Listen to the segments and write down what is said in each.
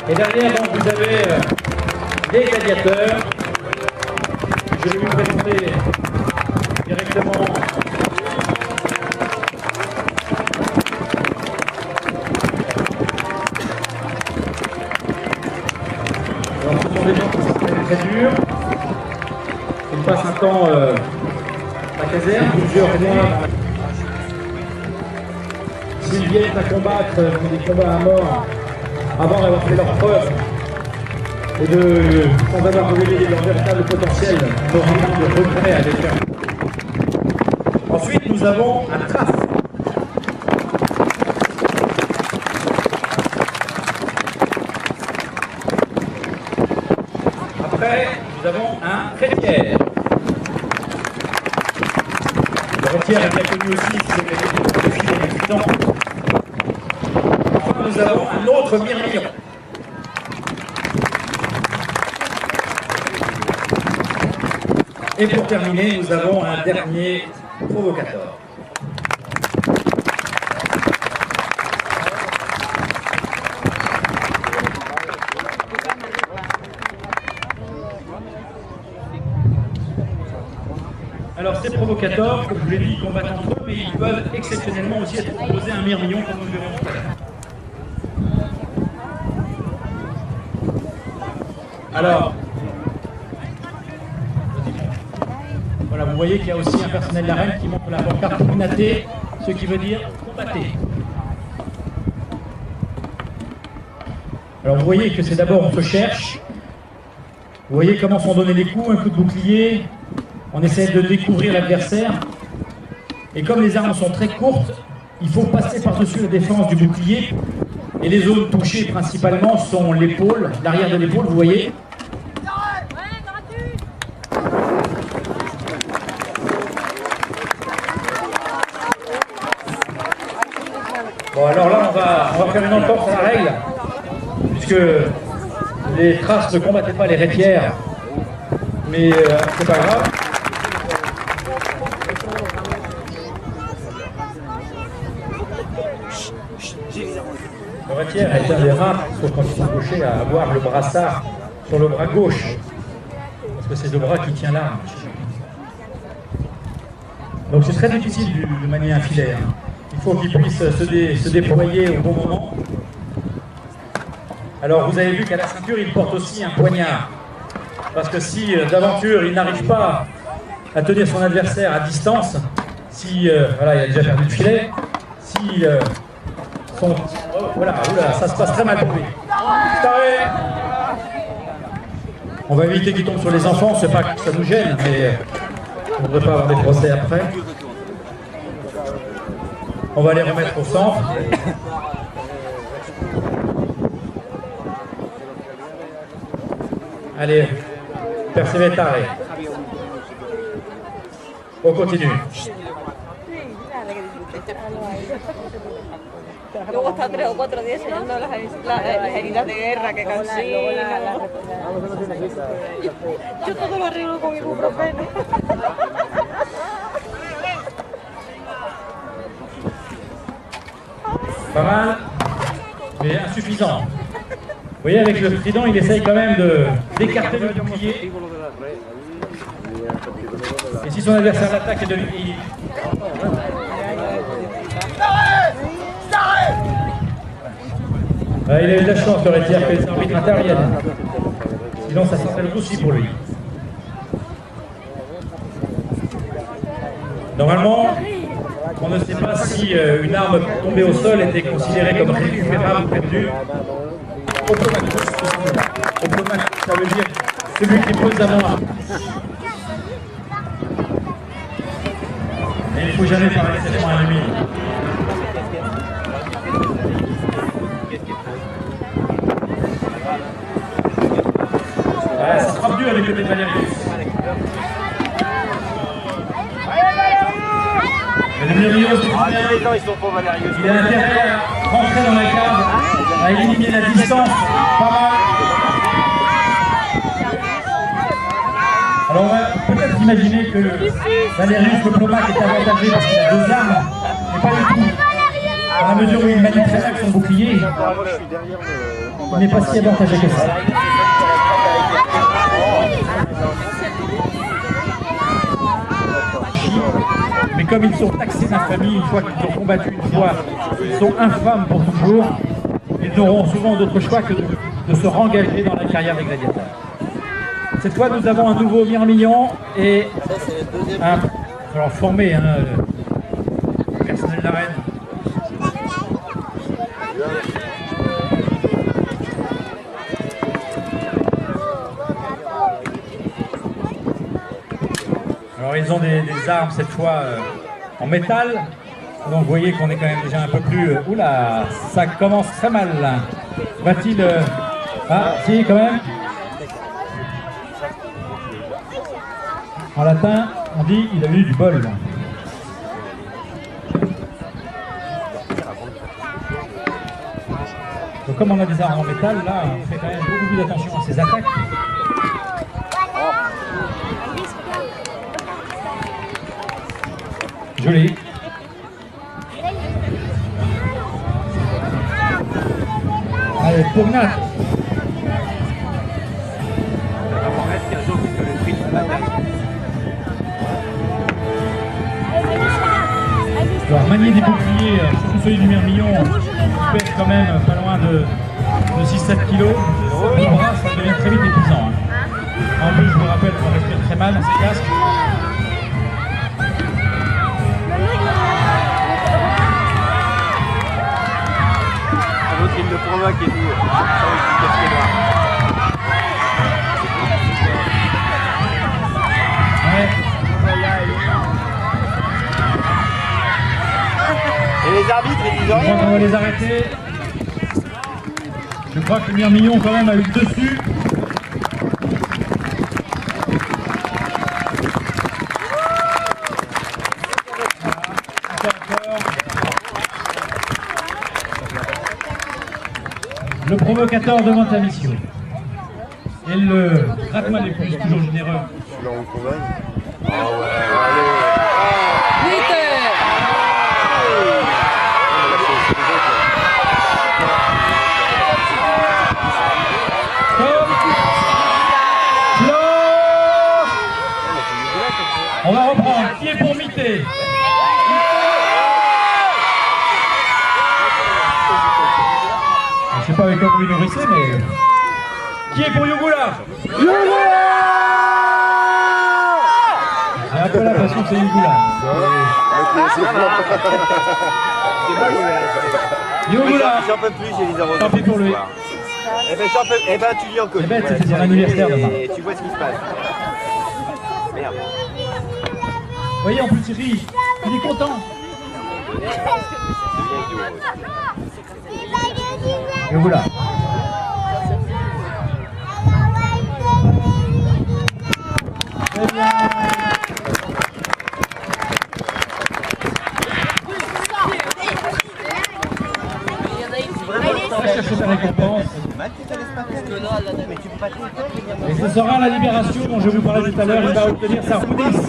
Et derrière, donc, vous avez les gladiateurs. Je vais vous présenter directement alors, ce sont des gens qui sont très durs. Ils passent un temps à la caserne, plusieurs mois. S'ils viennent à combattre des combats à mort avant d'avoir fait leurs preuves et sans avoir révélé leur véritable potentiel, on aura de regret avec eux. Ensuite, nous avons un traf. Après, nous avons un rétière. Le rétière est bien connu aussi, c'est le filet des tridents. Enfin, nous avons un autre mirmillon. Et pour terminer, nous avons un dernier provocateur. Alors ces provocateurs, comme je vous l'ai dit, ils combattent entre eux, mais ils peuvent exceptionnellement aussi être opposés à un mirmillon, comme nous le verrons tout à l'heure. Alors, voilà, vous voyez qu'il y a aussi un personnel d'arène qui montre la pancarte Ignaté, ce qui veut dire combattez. Alors vous voyez que c'est d'abord on se cherche, vous voyez comment sont donnés les coups, un coup de bouclier, on essaie de découvrir l'adversaire, et comme les armes sont très courtes, il faut passer par-dessus la défense du bouclier, et les zones touchées principalement sont l'épaule, l'arrière de l'épaule, vous voyez. Bon alors là on va faire une entorse à la règle, puisque les traces ne combattaient pas les rétières, mais c'est pas grave. Le rétière est un des rares, sauf quand ils sont gauchers, à avoir le brassard sur le bras gauche, parce que c'est le bras qui tient l'arme. Donc c'est très difficile de manier un filet. Il faut qu'il puisse se déployer au bon moment. Alors vous avez vu qu'à la ceinture, il porte aussi un poignard. Parce que si d'aventure il n'arrive pas à tenir son adversaire à distance, si voilà, il a déjà perdu le filet, si voilà, ça se passe très mal pour lui. On va éviter qu'il tombe sur les enfants, c'est pas que ça nous gêne, mais on ne devrait pas avoir des procès après. On va les remettre au centre. Allez, persévérare. On continue. Luego está 3 o 4 días enseñando las heridas de guerra que causé. Yo todo lo arreglo con ibuprofeno. Pas mal, mais insuffisant. Vous voyez, avec le trident, il essaye quand même d'écarter le bouclier. Et si son adversaire l'attaque et de lui... il a eu de la chance, le rétière, que les arbitres interviennent. Sinon, ça serait le souci pour lui. Normalement, on ne sait pas si une arme tombée au sol était considérée comme récupérable ou perdue. Automatique, ça veut dire celui qui pose la main. Mais il ne faut jamais parler seulement à l'ennemi. Ça frappe dur avec le côté de Valerius. Le milieu, il a intérêt à rentrer dans la cave, à éliminer la distance, pas mal. Alors on va peut-être imaginer que Valerius le Plomac est avantagé parce qu'il a 2 armes, mais pas du tout. Dans la mesure où il manie très bien son bouclier, il n'est pas si avantageux que ça. Mais comme ils sont taxés d'infamie, une fois qu'ils ont combattu une fois, ils sont infâmes pour toujours, ils n'auront souvent d'autre choix que de se rengager dans la carrière des gladiateurs. Cette fois, nous avons un nouveau mirmillon et un... Alors formé, hein, le personnel de l'arène. Alors ils ont des armes cette fois en métal, donc vous voyez qu'on est quand même déjà un peu plus... Oula, ça commence très mal là. Va-t-il... Ah, si quand même. En latin, on dit il a eu du bol. Donc comme on a des armes en métal, là, on fait quand même beaucoup plus d'attention à ces attaques. Joli. Allez, Pognat. Alors, manier des boucliers, surtout celui du mirmillon, qui pèse quand même pas loin de 6-7 kg. Les bras, ça devient très vite épuisant. Hein. En plus, je vous rappelle qu'on respire très mal dans ces casques. L'autre il le provoque et tout, avec du casque noir. Ouais. Et les arbitres ils disent Je rien. crois qu'on va les arrêter. Je crois que le mirmillon quand même a eu le dessus. Le provocateur demande sa mission. Et le gratte-moi les couilles, toujours généreux. Là on convainc. Ah ouais, On va reprendre. Qui est pour Mité? Je sais pas avec quoi vous les nourrissez, mais... Qui est pour Yugula? J'ai un peu l'impression que c'est Yugula. Yugula. J'en peux plus, j'ai les arrosés. Tant pis pour lui. Eh ben, tu lis en code. Eh ben, c'était son anniversaire demain. Et tu vois ce qui se passe. Merde. Vous voyez, en plus, il rit. Il est content. Yugula. Très bien. On va chercher sa récompense. Et ce sera la libération dont je vous parlais tout à l'heure. Il va obtenir sa roudisse.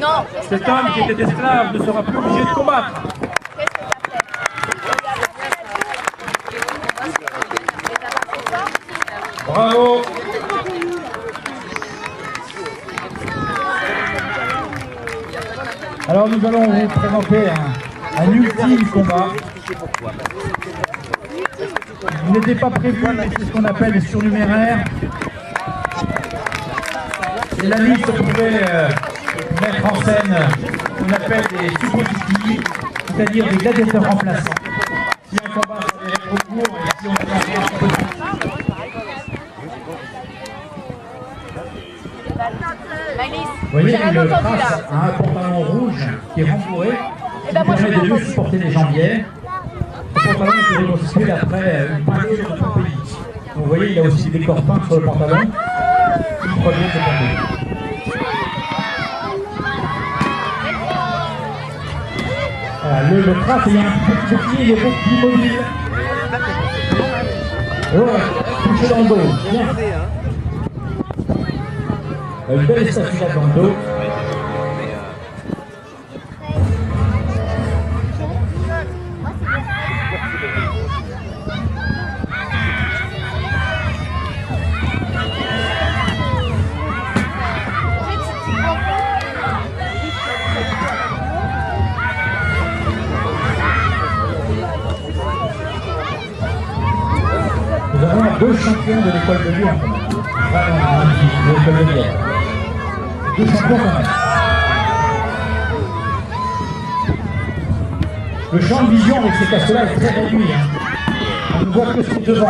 Non. Cet homme qui était esclave ne sera plus obligé de combattre. Bravo. Alors nous allons vous présenter un ultime combat. Il n'était pas prévu, mais c'est ce qu'on appelle les surnuméraires. Et la liste pouvait mettre en scène ce qu'on appelle des suppositivi, c'est-à-dire des gladiateurs remplaçants. Si un combat s'avérait trop court, et si on avait un peu de... Vous voyez, le trace a un pantalon rouge qui est rembourré, qui permet de mieux supporter les jambières. Le pantalon est reconstitué après une peinture de tout pays. Donc, vous voyez, il y a aussi des corps peints sur le pantalon qui proviennent de ton pays. Voilà, le trace, il y a un petit bouclier, il est beaucoup plus mobile. Ouais, touché dans le dos. Bien. Une belle estafette dans le dos. Nous avons deux champions de l'école de Lyon. Vraiment, de l'école de Lyon. Deux champions quand même. Le champ de vision avec ces casques-là est très réduit. On ne voit que ce qui est devant.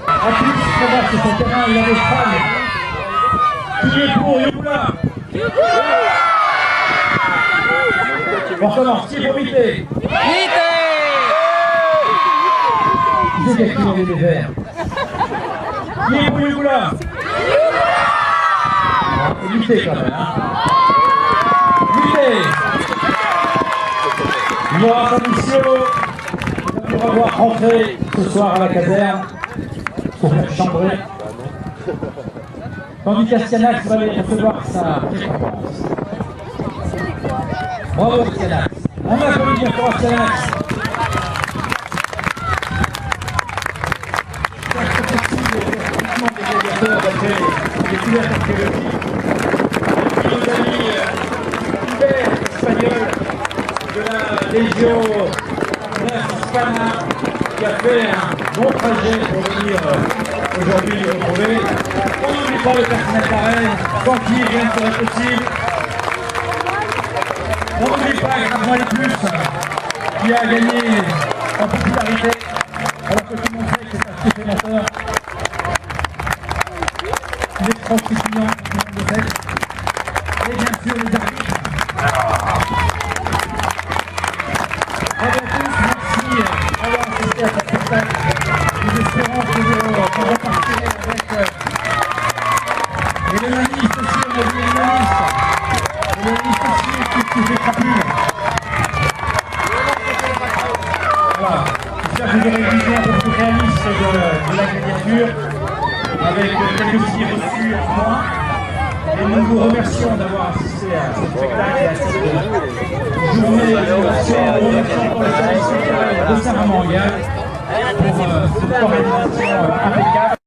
En plus, Thomas, sur son terrain, il a des femmes. Qui est pour Youla? On recommence, qui est pour Mité? Qui c'est qui a crié des verts? Qui est pour Youla? Mité quand même, hein? Mité! Laura Fabricio va nous voir rentrer ce soir à la caserne pour faire chambrer. Tandis qu'Astianax va aller recevoir sa récompense. Bravo Astianax. On applaudit bien pour Astianax. Les couverts archéologiques. Et puis nos amis Hubert, espagnol de la Légion Hispana, qui a fait un bon trajet pour venir aujourd'hui nous retrouver. On n'oublie pas le personnel d'arène, sans qui rien ne serait possible. On n'oublie pas Gravement les Plus, qui a gagné en popularité, alors que tout le monde sait que c'est un supplémentaire. Les transcriptions de fait. Et bien sûr les arbitres. Bravo à tous, merci d'avoir assisté à ce spectacle. Nous espérons que vous repartirez avec et le maniste aussi, on a vu les manistes. Le maniste aussi, qui fait rapide. Voilà. J'espère que vous aurez une vision un peu plus réaliste de la gladiature, avec quelques petits reçus en moins. Et nous vous remercions d'avoir assisté à ce spectacle et à cette journée d'innovation. Nous remercions encore le service social de Saint-Raymond-Égal pour cette organisation impeccable.